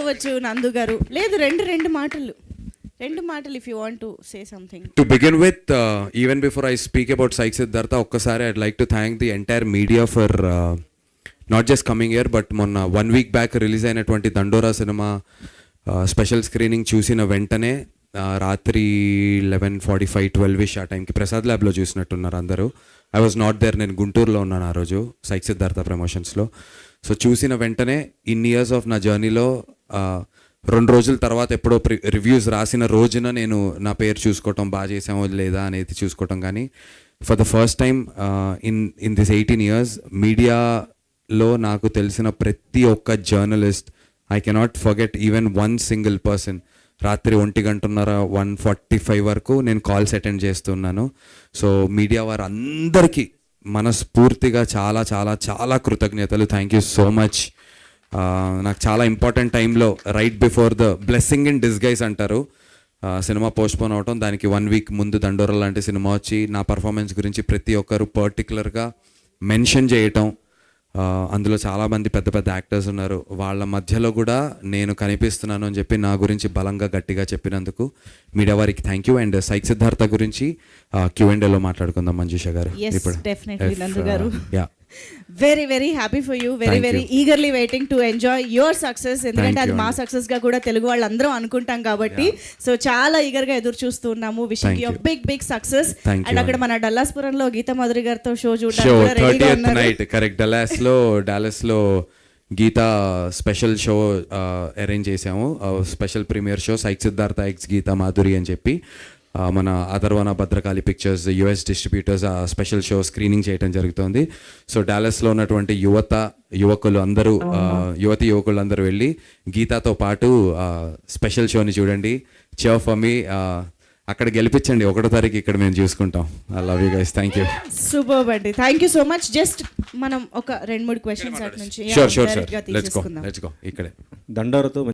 అవ్వచ్చు నందు గారు. లేదు రెండు మాటలు if you want to say something. To begin with, even before I speak about Sai Siddhartha, ఒక్కసారి I'd like to thank the entire media for not just coming here, but మొన్న 1 week back release అయినటువంటి దండోరా cinema special screening చూసిన వెంటనే రాత్రి 11:45-12 ఆ టైంకి ప్రసాద్ ల్యాబ్లో చూసినట్టున్నారు అందరూ. ఐ వాజ్ నాట్ దేర్, నేను గుంటూరులో ఉన్నాను ఆ రోజు సై సిద్ధార్థ ప్రమోషన్స్లో. సో చూసిన వెంటనే ఇన్ ఇయర్స్ ఆఫ్ నా జర్నీలో 2 రోజుల తర్వాత ఎప్పుడో రివ్యూస్ రాసిన రోజున నేను నా పేరు చూసుకోవటం, బాగా చేసామో లేదా అనేది చూసుకోవటం. కానీ for the first time in this 18 years మీడియాలో నాకు తెలిసిన ప్రతి ఒక్క journalist, I cannot forget even 1 single person. రాత్రి 1:45 వరకు నేను కాల్స్ అటెండ్ చేస్తున్నాను. సో మీడియా వారు అందరికీ మనస్ఫూర్తిగా చాలా చాలా చాలా కృతజ్ఞతలు. Thank you so much. నాకు చాలా ఇంపార్టెంట్ టైంలో right before the blessing in disguise అంటారు, సినిమా పోస్ట్పోన్ అవటం, దానికి 1 week ముందు దండోరా లాంటి సినిమా వచ్చి నా పర్ఫార్మెన్స్ గురించి ప్రతి ఒక్కరు పర్టికులర్గా మెన్షన్ చేయటం. అందులో చాలామంది పెద్ద పెద్ద యాక్టర్స్ ఉన్నారు, వాళ్ళ మధ్యలో కూడా నేను కనిపిస్తున్నాను అని చెప్పి నా గురించి బలంగా గట్టిగా చెప్పినందుకు మీడియా వారికి థ్యాంక్ యూ. అండ్ సై సిద్ధార్థ గురించి Q&Aలో మాట్లాడుకుందాం మంజుష గారు. Very very happy for you, very eagerly waiting to enjoy your success. ఎందుకంటే అది మా సక్సెస్ గా కూడా తెలుగు వాళ్ళందరూ అనుకుంటాం కాబట్టి. సో చాలా ఈగర్ గా ఎదురు చూస్తున్నాము. Wishing you big success. And అక్కడ మన డల్లాస్పురంలో గీతా మాధురి గారితో షో చూడడానికి కరెక్ట్ డాలస్ లో గీతా స్పెషల్ షో అరేంజ్ చేసాము. స్పెషల్ ప్రీమియర్ షో సై సిద్ధార్థ ఎక్స్ గీతా మాధురి అని చెప్పి మన అదర్వన భద్రకాళి పిక్చర్స్ US డిస్ట్రిబ్యూటర్స్ ఆ స్పెషల్ షో స్క్రీనింగ్ చేయడం జరుగుతుంది. సో డాలస్లో ఉన్నటువంటి యువకులు అందరూ యువకులు అందరూ వెళ్ళి గీతాతో పాటు స్పెషల్ షోని చూడండి. cheer for me. అక్కడ గెలిపించండి 1వ తారీఖు, ఇక్కడ మేము చూసుకుంటాం. I love you guys. Thank you. Super అండి, thank you so much. Just మనం ఒక 2-3 క్వశ్చన్స్ అటు నుంచి షూర్ లెట్స్ గో ఇక్కడే దండోరాతో